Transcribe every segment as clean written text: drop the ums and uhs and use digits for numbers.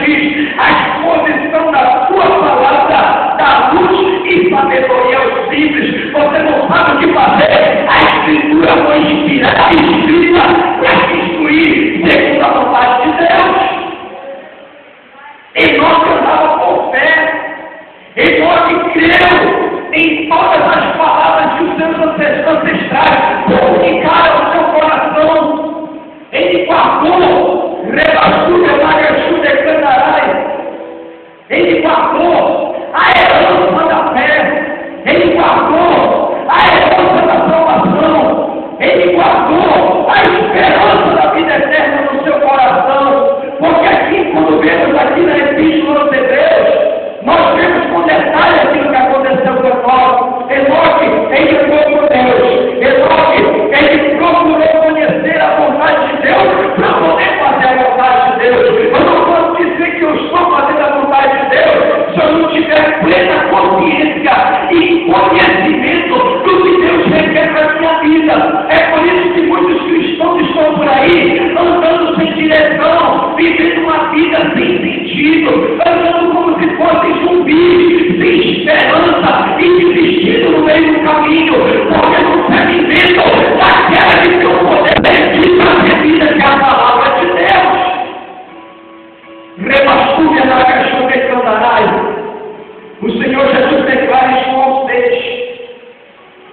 diz: a exposição da sua palavra dá luz e sabedoria aos simples. Você não sabe o que fazer. A Escritura foi inspirada e escrita para te instruir segundo a vontade de Deus. Enoque andava por fé. Enoque creu em todas as palavras que os seus ancestrais comunicaram ao seu coração. Ele guardou, ele guardou a herança da fé, ele guardou a herança da salvação, ele guardou a esperança da vida eterna no seu coração. Porque aqui, quando vemos aqui na Epístola aos Hebreus, nós vemos com detalhe aquilo que aconteceu com Enoque. Enoque, ele foi com Deus. Enoque, ele procurou conhecer a vontade de Deus para poder fazer a vontade de Deus. Eu não posso dizer que eu estou fazendo a vontade de Deus se eu não tiver plena consciência e conhecimento do que Deus requer para a minha vida. É por isso que muitos cristãos estão por aí, andando sem direção, vivendo uma vida sem sentido, andando como se fossem zumbis, sem esperança e desistindo no meio do caminho, porque não se alimentam daquela que tem o poder bendito da vida, que é a palavra de Deus. Rebastúria na cachorra de Candarai. O Senhor Jesus declara em João 6: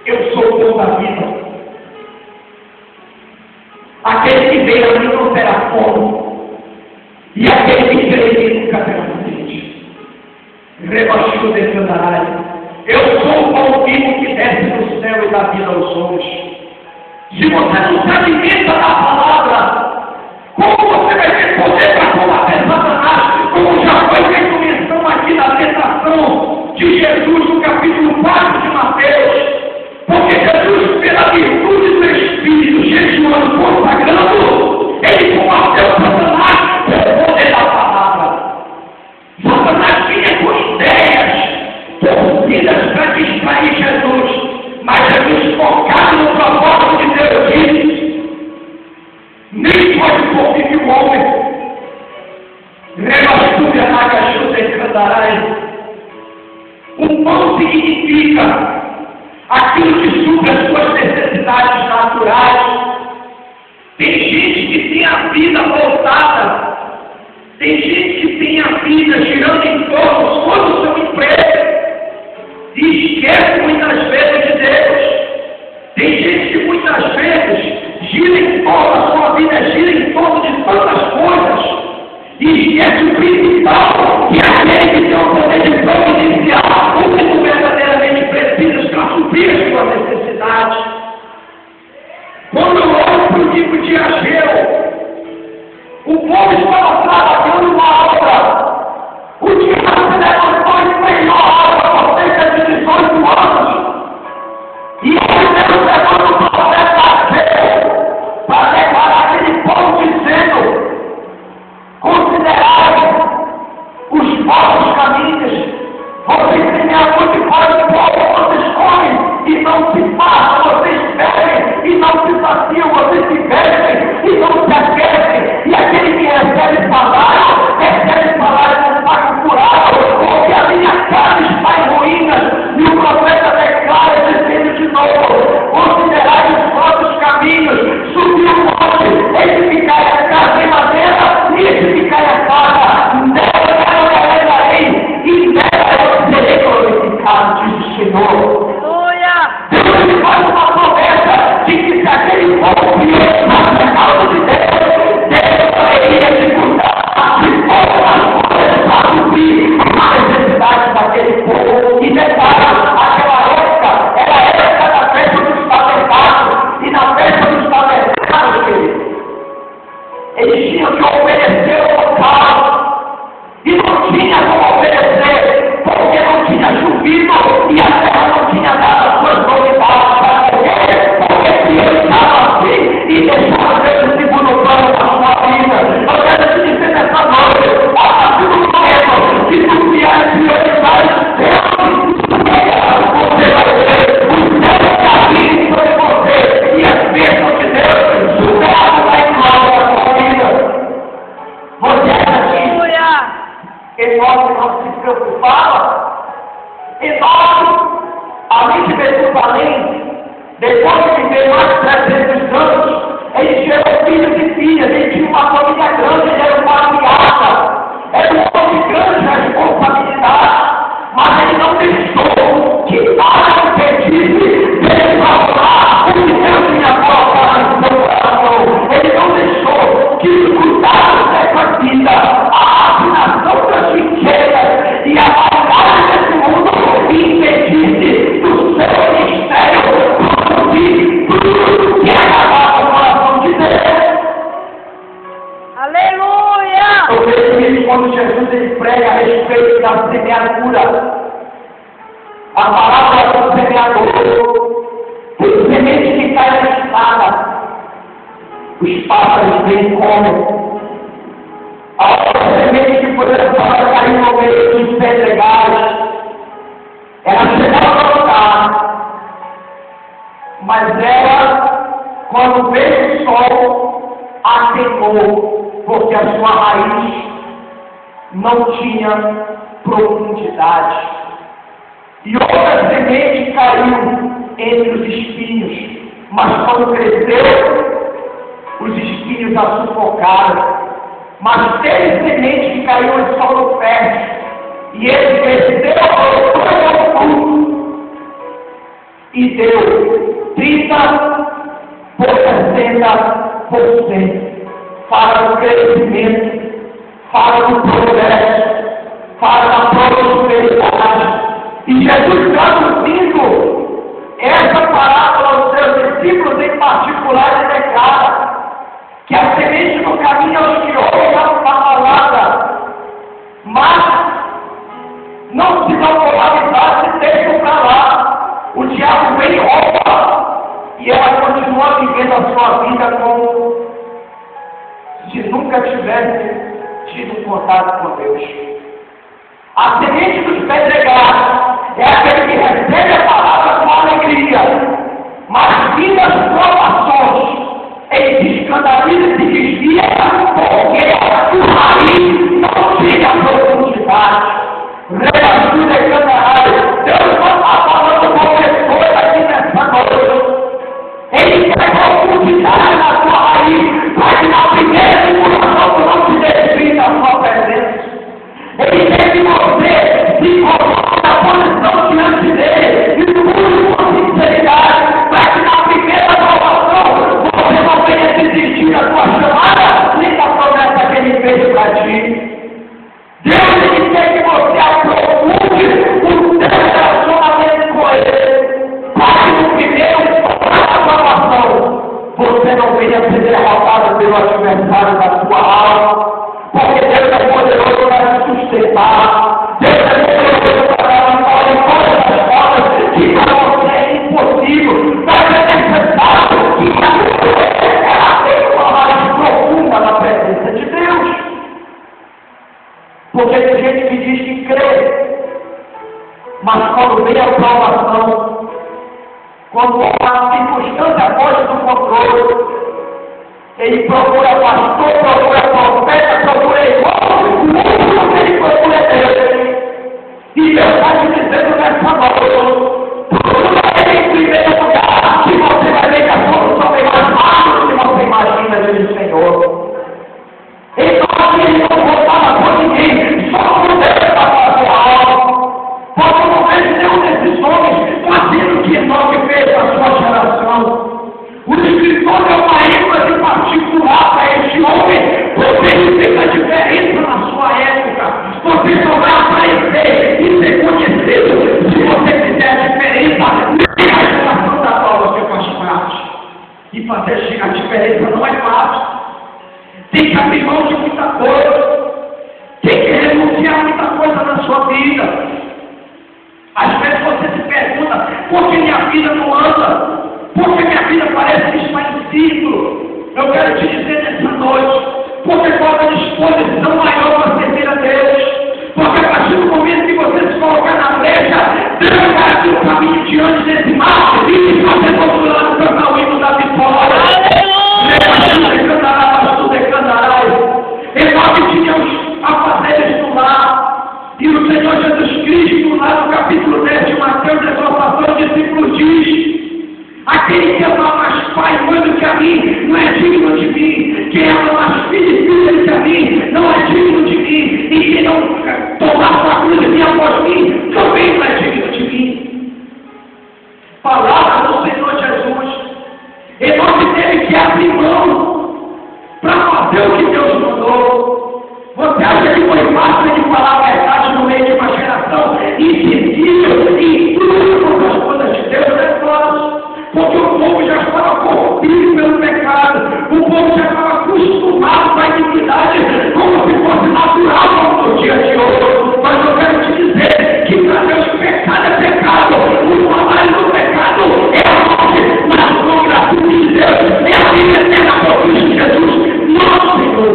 eu sou o pão da vida. Aquele que vem a mim não terá fome, e aquele que crê em mim nunca terá sede. Rebastúria de Candarai. Eu sou o pão vivo que desce do céu e dá vida aos homens. Se você não se alimenta da palavra, como você vai ter poder para combater Satanás? Como já foi feito menção aqui na tentação de Jesus no capítulo 4 de Mateus. Porque Jesus, pela virtude do Espírito, jejuando, consagrando, ele combateu Satanás pelo poder da palavra. Satanás vinha com ideias torcidas para distrair Jesus, mas Jesus, focado no propósito de Deus, disse: nem pode conviver o homem. Rebastúria na cachuta e Candarai. O pão significa aquilo que supre as suas necessidades naturais. Tem gente que tem a vida voltada, tem gente que tem a vida girando em torno só do seu emprego e esquece muitas vezes de Deus. Tem gente que muitas vezes gira em torno, a sua vida gira em torno de tantas coisas e esquece o principal, que é aquele que tem o poder de providenciar o que tu verdadeiramente precisas para suprir as suas necessidades. Quando eu olho para o livro de Ageu, o povo estava trabalhando uma obra. O diabo se levantou e freiou a obra por cerca de 18 anos. E ele levanta o profeta Ageu para declarar aquele povo dizendo: considerai os vossos caminhos, vocês têm a muito fora do povo, vocês comem e não se fartam, vocês bebem e não se saciam, vocês se vestem e não se aquecem, e aquele que recebe salário não paga curado, porque a minha casa está em ruínas. E o profeta declara dizendo de novo: considerai Jerusalém, depois de viver mais de 300 anos, ele gerou filhos e filhas, ele tinha uma família grande, ele era um patriarca, era um homem grande de responsabilidade, mas ele não deixou que nada impedisse dele falar o que Deus tinha colocado no seu coração. Ele não deixou que os cuidados dessa vida, a afinação das riquezas e a maldade desse mundo impedisse do seu ministério produzir tudo que agradava o coração de Deus. Aleluia! Eu vejo isso quando Jesus ele prega a respeito da semeadura. A palavra do semeador, tem semente que cai na estrada, os pássaros vêm e comem. A outra semente que foi lançada caiu no meio dos pedregais, ela chegou a brotar, mas ela, quando veio o sol, a queimou, porque a sua raiz não tinha profundidade. E outra semente caiu entre os espinhos, mas quando cresceu, os espinhos a sufocaram. Mas teve semente que caiu em solo fértil, e ele cresceu ao fruto, e deu 30% por 60%. Fala do crescimento, fala do progresso, fala da prosperidade. E Jesus traduzindo essa parábola aos seus discípulos em particular, ele declara que a semente no caminho aos que ouvem a palavra, mas não se dão moralidade e deixam para lá. O diabo vem e rouba, e ela continua vivendo a sua vida como se nunca tivesse tido contato com Deus. A semente dos pedregais é aquele que recebe a palavra com alegria, mas vindo as provações, ele se escandaliza e se desvia, porque o raiz não tinha profundidade. Reajuda e cantarás. Deus não está falando qualquer coisa aqui nessa noite. Ele quer profundidade na sua raiz, para que na primeira circulação tu não te desvie da sua presença. Ele quer que você se coloque na posição diante dele e tudo com sinceridade, para que na primeira provação você não venha desistir da sua chamada nem da promessa que ele fez para ti. Deus ele quer que você aprofunde o seu relacionamento com ele, para que no primeiro provação você não venha ser derrotado pelo adversário da sua alma. Porque Deus é poderoso para te sustentar. Deus é poderoso para dar vitória em todas as formas que para você é impossível. Mas é necessário que ela tenha uma raiz profunda na presença de Deus. Porque tem gente que diz que crê, mas quando vem a provação, quando a circunstância foge do controle, ele procura pastor, procura profeta, procura irmão, o único que ele procura é Deus. E Deus está te dizendo nessa noite, procura ele em primeiro lugar, que você vai ver que a solução vem mais rápido do que você imagina, diz o Senhor. Então ele não voltava por ninguém, só por Deus para fazer algo. Porque eu não vejo nenhum desses homens fazendo o que Enoque fez na sua geração. O escritor é uma ênfase particular para este homem, porque ele fez a diferença na sua época. Você só vai aparecer e ser conhecido se você fizer a diferença na geração da qual você faz parte. E fazer a diferença não é fácil. Tem que abrir mão de muita coisa. Tem que renunciar a muita coisa na sua vida. Às vezes você se pergunta, por que minha vida não anda? Porque minha vida parece que está em ciclo. Eu quero te dizer nessa noite, porque falta disposição maior para servir a Deus. Porque a partir do momento que você se colocar na brecha, Deus vai abrir o caminho diante desse mar e fazer do outro lado cantar o hino da vitória. Enoque tinha os afazeres do lar. E o Senhor Jesus Cristo, lá no capítulo 10 de Mateus, exortação aos discípulos, diz fazer o que Deus mandou. Você acha que foi fácil de falar a verdade no meio de uma geração insensível e tudo as coisas de Deus? É fácil. Porque o povo já estava corrompido pelo pecado, o povo já estava acostumado com a iniquidade, como se fosse natural no dia de hoje. Mas eu quero te dizer que para Deus pecado é pecado, o salário do pecado é a morte, mas o gratuito de Deus é a vida eterna por Cristo Jesus, nosso Senhor.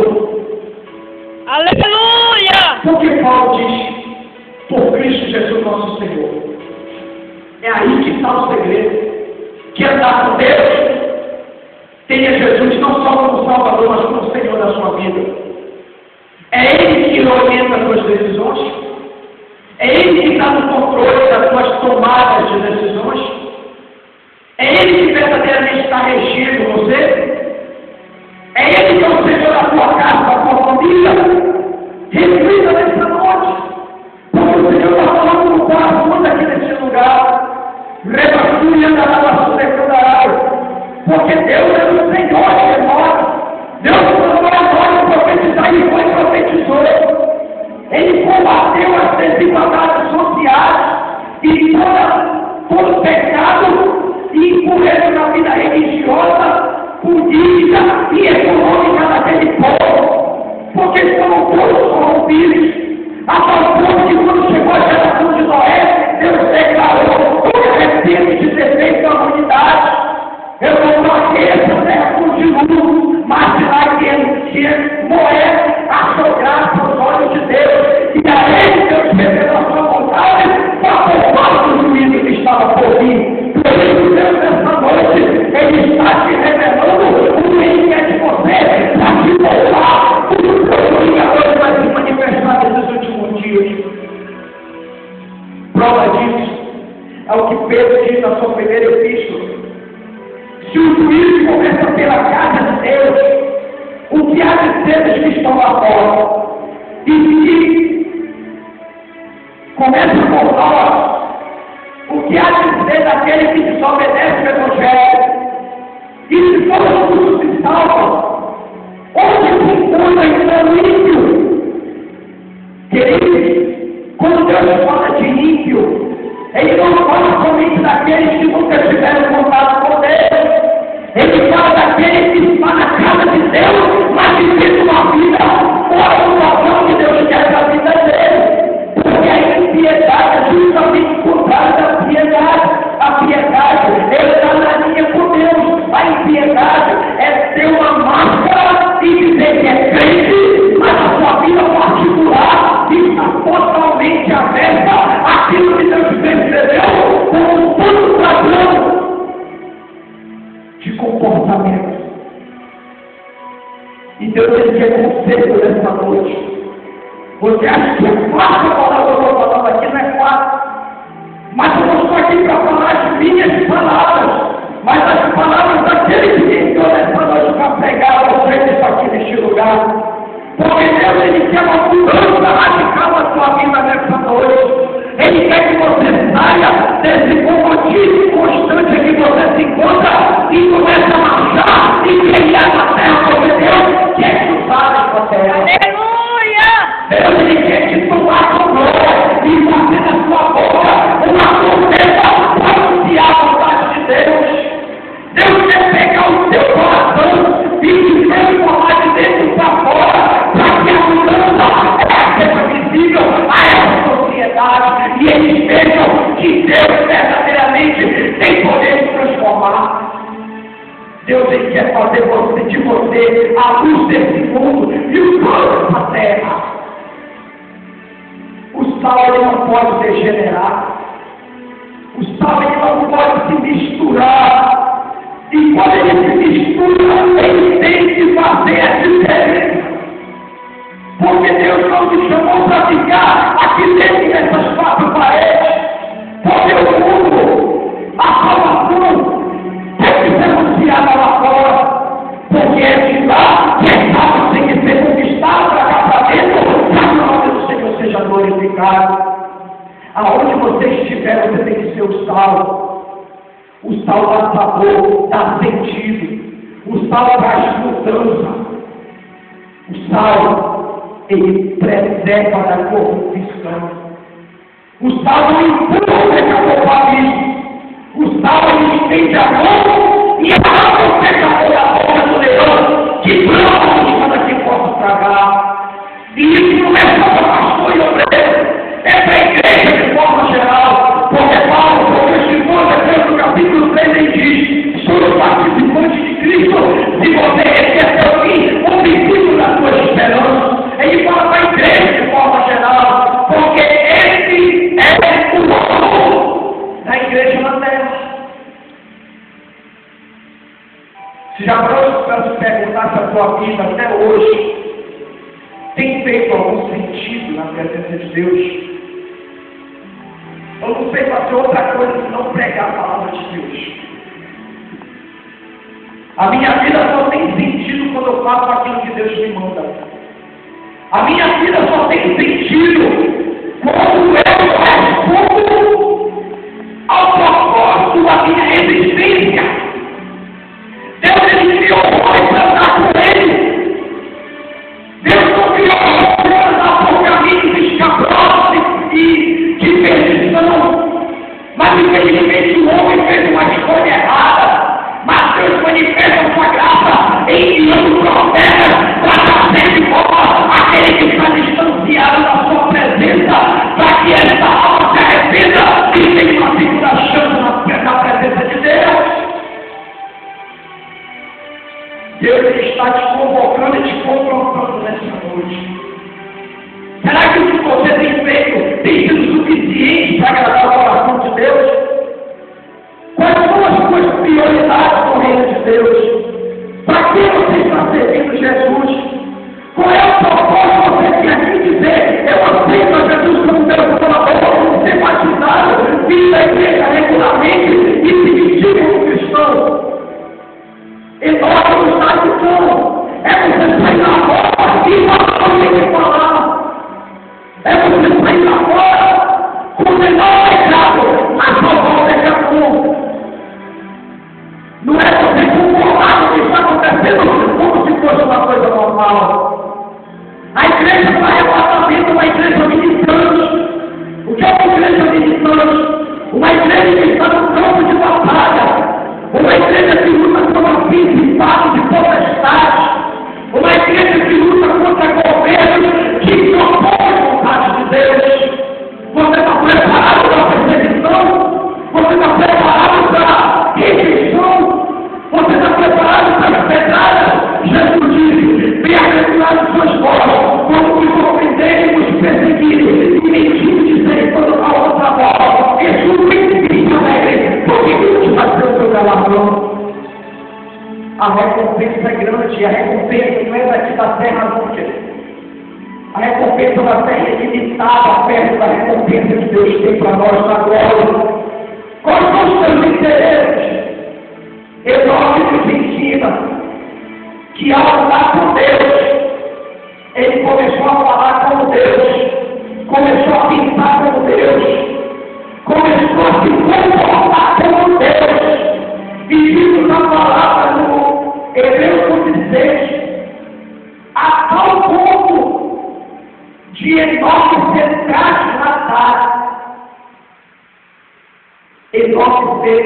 Aleluia! Porque Paulo diz, por Cristo Jesus nosso Senhor. É aí que está o segredo. Que andar com Deus, tenha Jesus não só como Salvador, mas como Senhor da sua vida. É Ele que orienta as suas decisões. É Ele que está no controle das suas tomadas de decisões. É Ele que verdadeiramente está regindo você. É Ele que é o Senhor da sua casa, da sua família. Reflita nessa noite. Porque o Senhor está falando no coração aqui nesse lugar. Porque Deus é o Senhor de nós. Deus mandou a nós profetizar e foi profetizou. Ele combateu as desigualdades sociais e todo pecado e impureza na vida religiosa, política e econômica daquele povo. Porque foram todos corrompidos. A tal ponto que quando chegou a geração de Noé, Deus declarou: eu arrependo de ter feito a humanidade. Eu não toquei essa terra com dilúvio, mas lá que Noé achou graça aos olhos de Deus. E a ele Deus revelou a sua vontade para poupar do juízo que estava por vir. Por isso, Deus, nessa noite, Ele está te revelando o que Ele quer de você para te poupar. Tudo que o Vingador vai se manifestar nesses últimos dias. Prova disso é o que Pedro diz na sua primeira epístola. Se o juízo começa pela casa de Deus, o que há de ser dos que estão lá fora? E se começa por nós, o que há de ser daquele que desobedece o Evangelho? E se todos os se salvam, onde se encontra então o ímpio? Queridos, quando Deus fala de ímpio, Ele não fala somente daqueles que nunca tiveram contato com Deus. Ele fala daqueles que estão na casa de Deus, mas vivendo uma vida fora do padrão que Deus quer da vida dele. Porque a impiedade é justamente o contrário da piedade. A piedade está na linha com Deus. A impiedade é ter uma máscara e dizer que é crente, mas a sua vida particular está totalmente aberta àquilo que Deus percebeu como um puro padrão de comportamento. E Deus ele quer conselho nessa noite. Você acha que é fácil falar o que eu estou falando aqui? Não é fácil. Mas eu não estou aqui para falar as minhas palavras, mas as palavras daquele que entrou nessa noite para pregar vocês aqui neste lugar. Porque Deus ele quer uma mudança radical na sua vida nessa noite. Ele quer que você saia desse comodismo constante que você se encontra e comece a marchar e criar na terra, porque Deus quer que tu saia com a terra. Aleluia! Deus ele quer que tu vá com glória e fazer na sua boca uma promessa para anunciar a vontade de Deus. Deus quer pegar o teu coração e te transformar de dentro para fora, para que a mudança seja visível a essa sociedade e eles vejam que Deus verdadeiramente tem poder de transformar. Deus ele quer fazer de você a luz desse mundo e o sol da terra. O sal ele não pode degenerar. O sal ele não pode se misturar. E quando ele se mistura, ele tem que fazer a diferença. Porque Deus não te chamou para ficar aqui dentro dessas quatro paredes. Porque o mundo, a salvação, tem que ser anunciada lá fora. Porque é de lá que a salvação tem que ser conquistada para cá para dentro, para que o nome do Senhor seja glorificado. Aonde você estiver, você tem que ser o sal. O sal dá sabor, dá sentido. O sal traz mudança. sal, ele preserva da corrupção. O sal não empurra o pecador para o abismo. O sal ele estende a mão e arranca o pecador da boca do leão, que brama para que possa tragar. E isso não é só para pastor e obreiro, é para a igreja de forma geral. Porque Paulo, professor de Deus, no capítulo 3, ele diz: sou participante de Cristo, se você quer ter mim, o princípio da sua esperança. Ele fala para a igreja de forma geral, porque esse é o valor da igreja na terra. Se já para se perguntar se a sua vida até hoje tem feito algum sentido na presença de Deus, eu não sei fazer outra coisa senão pregar a palavra de Deus. A minha vida só tem sentido quando eu faço aquilo que Deus me manda. A minha vida só tem sentido quando eu respondo ao propósito da minha existência. Deus ele criou o homem para andar com ele. Deus não criou o homem para andar por caminhos escabrosos e de perdição. Mas infelizmente o homem fez uma escolha errada. Mas Deus manifesta a sua graça enviando profetas para trazer de volta aquele que está distanciado da sua presença, para que esta alma se arrependa e tenha uma segunda chance na presença de Deus. Deus está te convocando e te confrontando nessa noite. Será que o que você tem feito tem sido suficiente para agradar o coração de Deus? Quais são as suas prioridades no reino de Deus? Para que você está servindo Jesus? Qual é o propósito que você tem aqui dizer? Eu aceito a Jesus como meu salvador, ser batizado, vir da igreja regularmente e se vestir como cristão. Então, não está dizendo, é você sair na rua e não tem que falar. É você sair na rua com o menor pecado, mas salvar o pecador. Não é você concordar com o que está acontecendo como se fosse uma coisa normal. A igreja está exatamente uma igreja militante. O que é uma igreja militante? Uma igreja que está no campo de batalha. Uma igreja que luta contra principados e potestades. Uma igreja que luta contra governos que se opõem à vontade de Deus. Você está preparado para a perseguição? Você está preparado para a rejeição? Você está preparado para as pedradas? Jesus disse: bem-aventurados sois vós, quando vos ofenderem, vos perseguirem, e mentindo dizerem toda a outra voz. Jesus me alegre, porque Deus vai ser o seu galardão. A recompensa é grande, a recompensa não é daqui da terra, não, querido. A recompensa da terra é limitada perto da recompensa que Deus tem para nós na glória. Quais são os seus interesses? Enoque nos ensina que ao andar com Deus, ele começou a falar como Deus, começou a pensar como Deus, começou a se comportar como Deus. E diz na palavra no Hebreus 16, a tal ponto de Enoque ser trasladado, Enoque ser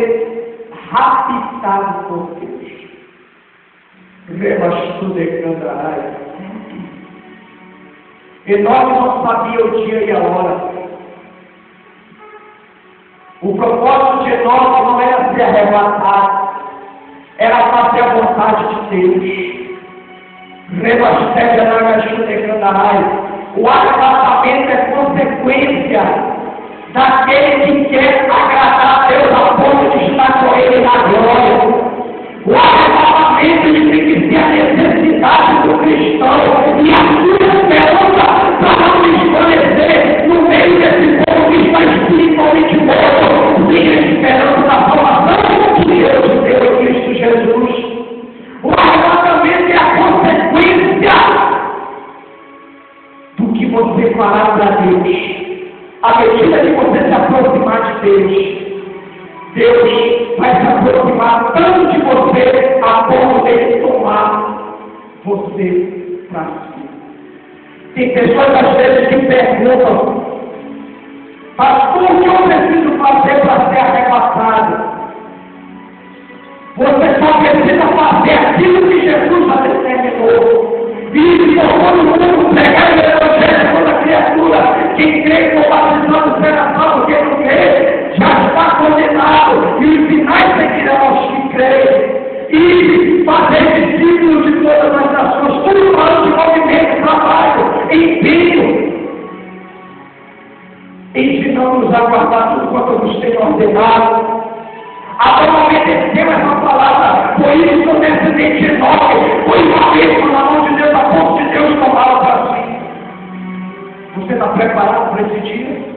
raptado por Deus. Enoque não sabia o dia e a hora. O propósito de Enoque não era ser arrebatado, era fazer a vontade de Deus. O arrebatamento é consequência daquele que quer agradar a Deus a ponto de estar com Ele na glória. O arrebatamento ele tem que ser a necessidade do cristão e a sua esperança para não desvanecer no meio desse povo que está espiritualmente morto, sem a esperança da salvação que Deus deu em Cristo Jesus. O arrebatamento é a consequência do que você fará para Deus. À medida que você se aproximar de Deus, Deus vai se aproximar tanto de você a ponto de tomar você para si. Tem pessoas às vezes que perguntam: pastor, o que eu preciso fazer para ser arrebatado? Você só precisa fazer aquilo que Jesus já determinou. E por todo mundo pregar o evangelho a toda criatura. Quem crê que for batizado será salvo, quem não crê já está condenado. E os sinais seguirão aos que creem. E fazer discípulos de todas as nações, tudo falando de movimento, trabalho, empenho. Ensinamos a guardar tudo quanto nos tem ordenado. Agora obedeceu essa palavra, por isso nesse 29, foi uma bênção na mão de Deus, a ponto de Deus tomá-la para si. Você está preparado para esse dia?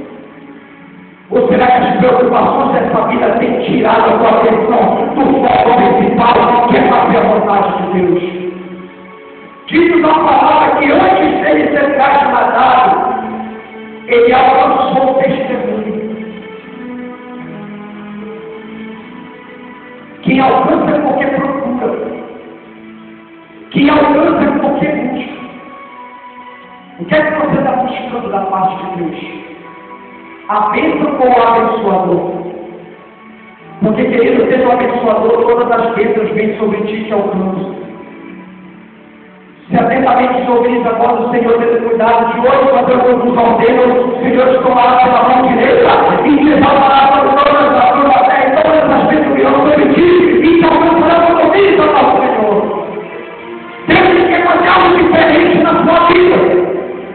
Ou será que as preocupações dessa vida têm tirado a sua atenção do foco principal, que é fazer a vontade de Deus? Diz a palavra que antes dele ser trasladado, ele alcançou o testemunho. Quem alcança é porque procura. Quem alcança é porque busca. O que é que você está buscando da parte de Deus? A bênção ou o abençoador? Porque, querido, sendo o abençoador, todas as bênçãos vêm sobre ti que alcançam. Se atentamente ouvires agora o Senhor tendo cuidado de hoje, quando eu vos ordeno, o Senhor te tomará pela mão direita e te exaltará por todas as tuas terras, e todas as bênçãos virão sobre ti, e te alcançará quando ouvires a voz do Senhor. Deus quer fazer algo diferente na sua vida,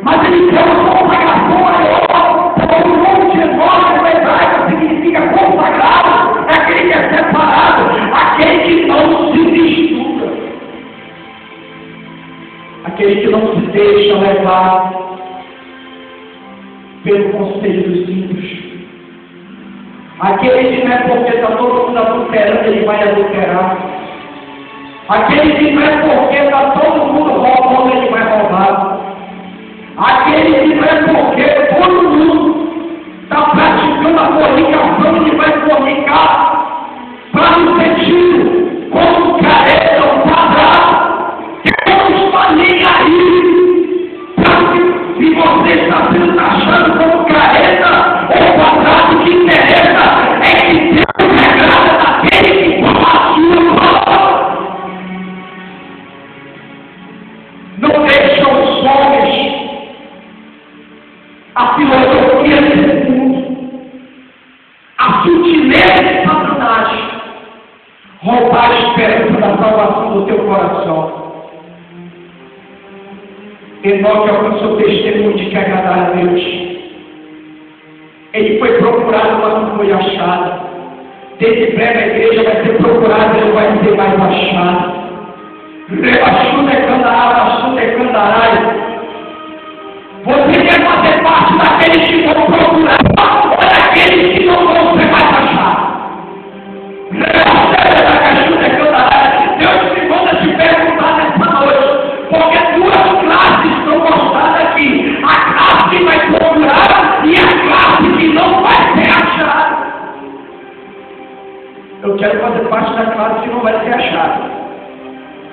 mas Ele quer uma consagração maior, porque o nome de nós no hebraico significa consagrado, é aquele que é separado, aquele que não se mistura. Aquele que não se deixa levar pelo conselho dos ímpios. Aquele que não é porque está todo mundo adulterando, ele vai adulterar. Aquele que não é porque está todo mundo roubando, ele vai roubar. Aquele que não é porque todo mundo está praticando a fornicação, ele vai fornicar para no sentido como careta, um quadrado. Deus está nem aí se você está sendo taxado como careta ou quadrado. O que interessa é que Deus é graça daquele que toma a sua palavra. Não deixa os homens, a filosofia desse mundo, a sutileza de Satanás roubar a esperança da salvação do teu coração. Enoque alcançou o testemunho de que agradar a Deus. Ele foi procurado, mas não foi achado. Desde breve a igreja vai ser procurada e não vai ser mais achada. Rebaixuda é candará, baixuda é candarai. Você quer fazer parte daqueles que vão procurar ou daqueles que não vão ser mais achados? Rebaixuda é candarai. Deus te manda te perguntar nessa noite, porque duas classes estão mostradas aqui: a classe que vai procurar e a classe que não vai ser achada. Eu quero fazer parte da classe que não vai ser achada,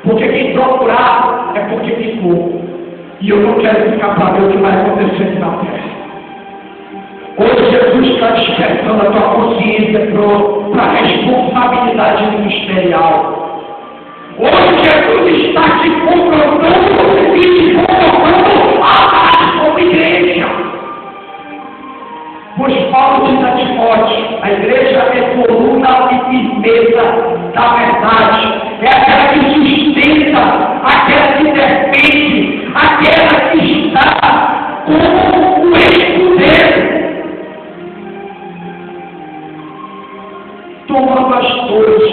porque quem procurar é porque ficou, e eu não quero ficar para ver o que vai acontecer na terra. Hoje Jesus está despertando a tua consciência para a responsabilidade ministerial. Hoje Jesus está te confrontando e te colocando a paz como igreja. Pois Paulo diz a Timóteo: a igreja é coluna e firmeza da verdade. É aquela que sustenta, aquela que defende, aquela que está como o escudeiro, tomando as dores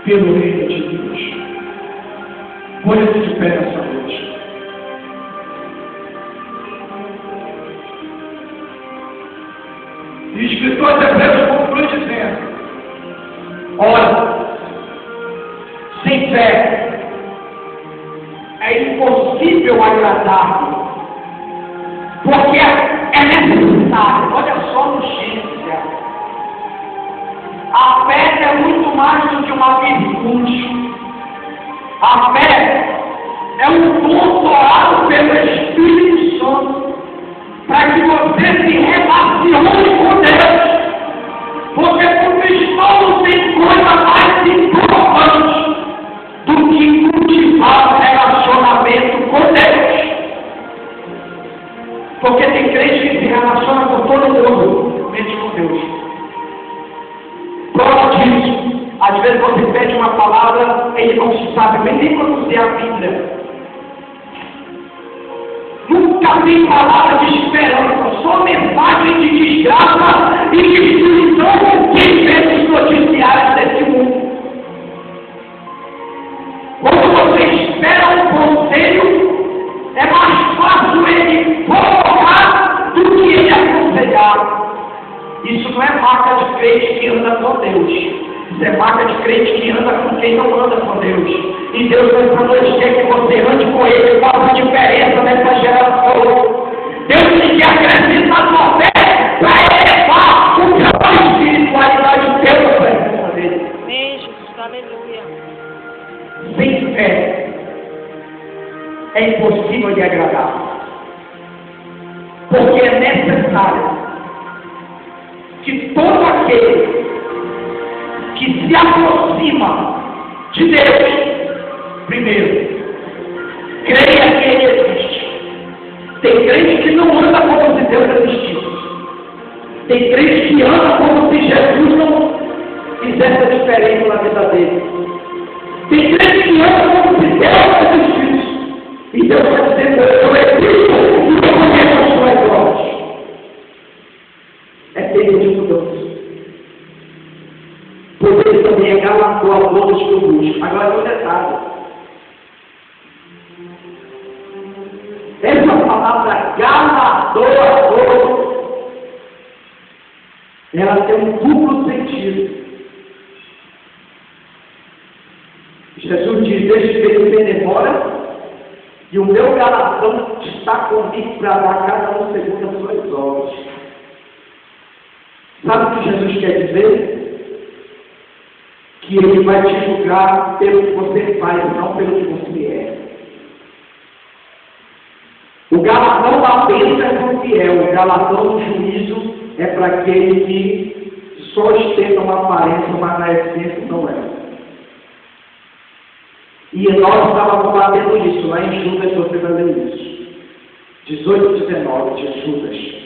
pelo reino de Deus. Põe-se de pé nessa noite. E o escritor de Hebreus conclui dizendo: olha, sem fé é impossível agradar, porque é necessário. Olha só a notícia: a fé é muito mais do que uma virtude. A fé é um dom doado pelo Espírito Santo para que você se relacione com Deus. Porque o cristão não tem coisa mais importante do que cultivar o relacionamento com Deus. Porque tem crente que se relaciona com todo mundo, menos com Deus. Prova disso. Às vezes você pede uma palavra, ele não sabe nem pronunciar a Bíblia. Nunca tem palavra de esperança, só mensagem de desgraça e destruição que vê nos noticiários desse mundo. Quando você espera um conselho, é mais fácil ele provocar do que ele aconselhar. Isso não é marca de crente que anda com Deus. Isso é marca de crente que anda com quem não anda com Deus. E Deus nessa noite quer que você ande com Ele, faça diferença nessa geração. Deus te quer acrescentar na sua fé para elevar o grau de espiritualidade do teu na presença dele. Amém, Jesus, aleluia. Sem fé é impossível de agradar. Porque é necessário que todo aquele que se aproxima de Deus, primeiro, creia que Ele existe. Tem crente que não anda como se Deus existisse. Tem crente que anda como se Jesus não fizesse a diferença na vida dele. Tem crente que anda como se Deus não existisse. E Deus está dizendo, eu existo e eu conheço as suas obras. É tempo de mudança. Porque ele também é galardoador a todos que o buscam. Agora é um detalhe. Essa palavra galardoador, ela tem um duplo sentido. Jesus diz, deixe que ele me demora, e o meu galardão está comigo para dar a cada um segundo as suas obras. Sabe o que Jesus quer dizer? Que Ele vai te julgar pelo que você faz, não pelo que você é. O galardão da bênção é para o fiel, o galardão do juízo é para aquele que só ostenta uma aparência, mas na essência não é. E nós estávamos batendo isso, lá em Judas, você vai ler isso. 18 e 19 de Judas.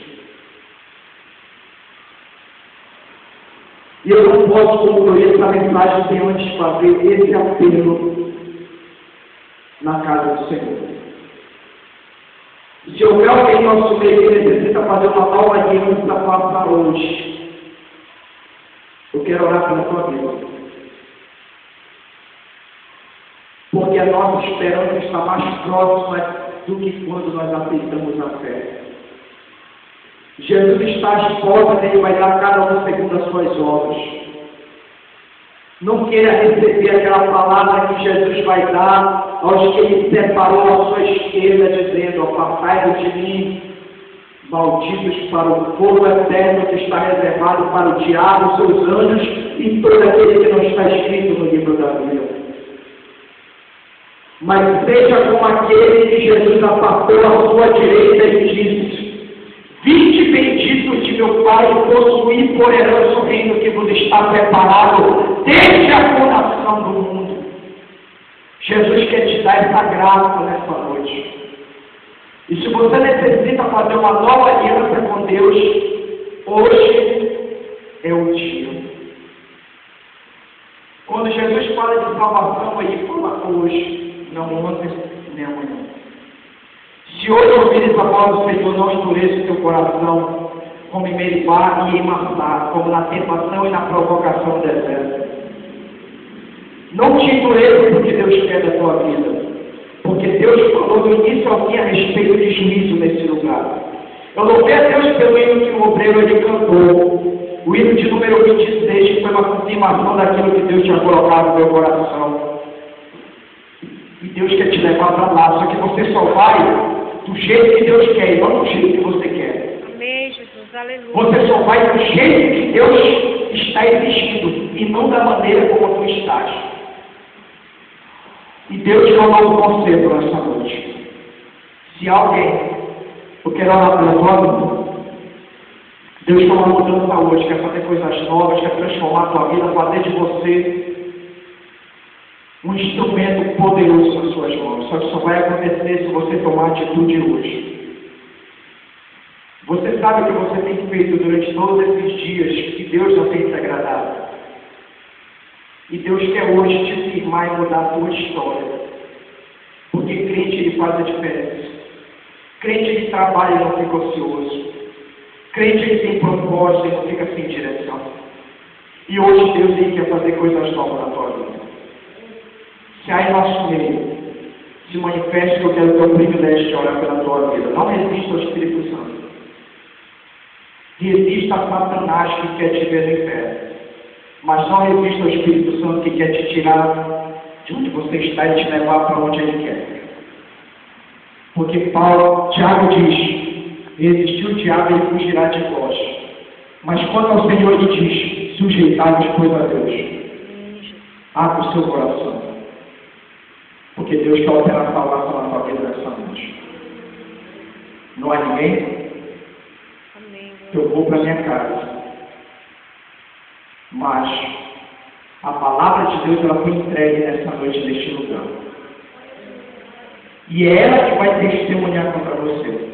E eu não posso concluir essa mensagem sem antes fazer esse apelo na casa do Senhor. Se houver alguém no nosso meio que necessita fazer uma nova aliança, faça hoje. Eu quero orar pela tua vida. Porque a nossa esperança está mais próxima do que quando nós aceitamos a fé. Jesus está às portas, Ele vai dar cada um segundo as suas obras. Não queira receber aquela palavra que Jesus vai dar aos que Ele separou à sua esquerda, dizendo, afastai-vos de mim, malditos para o fogo eterno que está reservado para o diabo, seus anjos e todo aquele que não está escrito no livro da vida. Mas seja como aquele que Jesus apartou à sua direita e disse, vinde benditos de meu Pai, possuí por herança o reino que vos está preparado desde a fundação do mundo. Jesus quer te dar essa graça nessa noite. E se você necessita fazer uma nova aliança com Deus, hoje é o dia. Quando Jesus fala de salvação, Ele fala hoje, não ontem, nem amanhã. Se hoje ouvires a voz do Senhor, não endureça o teu coração, como em Meribá e em Massá, como na tentação e na provocação do deserto. Não te endureça porque Deus quer da tua vida. Porque Deus falou do início ao fim a respeito de juízo nesse lugar. Eu louvei a Deus pelo hino que o obreiro ele cantou. O hino de número 26, que foi uma confirmação daquilo que Deus tinha colocado no meu coração. E Deus quer te levar para lá, só que você só vai do jeito que Deus quer e não do jeito que você quer. Amém, Jesus, aleluia. Você só vai do jeito que Deus está exigindo e não da maneira como tu estás. E Deus te dá um novo conselho nesta noite. Se alguém, eu quero orar pela tua vida, Deus está uma mudança hoje, quer fazer coisas novas, quer transformar a tua vida, fazer de você um instrumento poderoso nas suas mãos. Só que só vai acontecer se você tomar atitude hoje. Você sabe o que você tem feito durante todos esses dias que Deus não tem se agradado. E Deus quer hoje te firmar e mudar a tua história. Porque crente, ele faz a diferença. Crente, ele trabalha e não fica ocioso. Crente, ele tem propósito e não fica sem direção. E hoje Deus ele quer fazer coisas novas na tua vida. Se aí nosso meio se manifeste, que eu quero ter o privilégio de orar pela tua vida. Não resista ao Espírito Santo. Resista a Satanás que quer te ver no inferno. Mas não resista ao Espírito Santo que quer te tirar de onde você está e te levar para onde Ele quer. Porque Tiago diz, resistir o diabo, ele fugirá de vós. Mas quanto ao Senhor, ele diz, sujeitai-vos, pois, a Deus. Abre o seu coração. Porque Deus quer operar a salvação na tua vida nessa noite. Não há ninguém? Eu vou para minha casa. Mas a palavra de Deus ela foi entregue nessa noite neste lugar. E é ela que vai testemunhar contra você.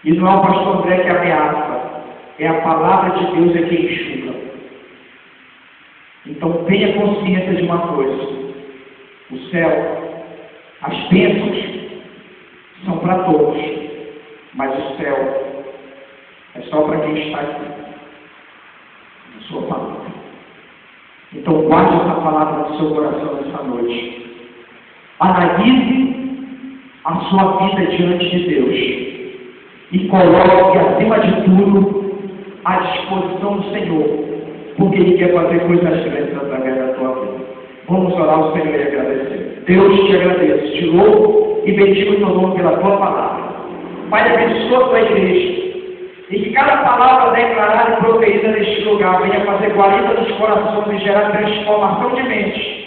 E não é o pastor André que ameaça. É a palavra de Deus é quem enxuga. Então tenha consciência de uma coisa. O céu, as bênçãos são para todos. Mas o céu é só para quem está aqui. Na sua palavra. Então guarde essa palavra no seu coração nessa noite. Analise a sua vida diante de Deus. E coloque, acima de tudo, à disposição do Senhor. Porque Ele quer fazer coisas grandes através da tua vida. Vamos orar ao Senhor e agradecer. Deus, te agradeço, te louvo e bendigo o teu nome pela tua palavra. Pai, abençoa a tua igreja. E que cada palavra declarada e proferida neste lugar venha fazer guarida dos corações e gerar transformação de mente.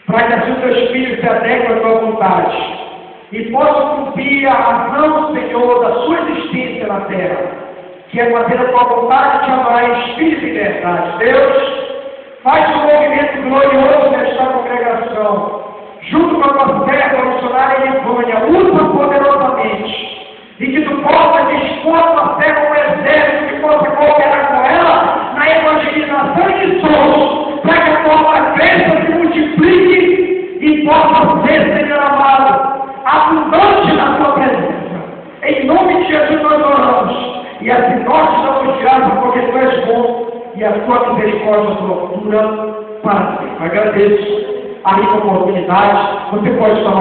Para que assim os teus filhos se adequem à tua vontade. E possam cumprir a razão, Senhor, da sua existência na terra. Que é fazer a tua vontade de amar em espírito e verdade. Deus, faz um movimento glorioso nesta congregação. Junto com a tua serva, a missionária Livânia, usa poderosamente. E que tu possa dispor a tua serva como exército, que possa cooperar com ela na evangelização de souls, para que a tua obra cresça, se multiplique e possa ser, Senhor amado, abundante na tua presença. Em nome de Jesus nós oramos. E assim nós te damos graças porque tu és bom e a tua misericórdia dura para sempre. Agradeço a rica oportunidade. Você pode tomar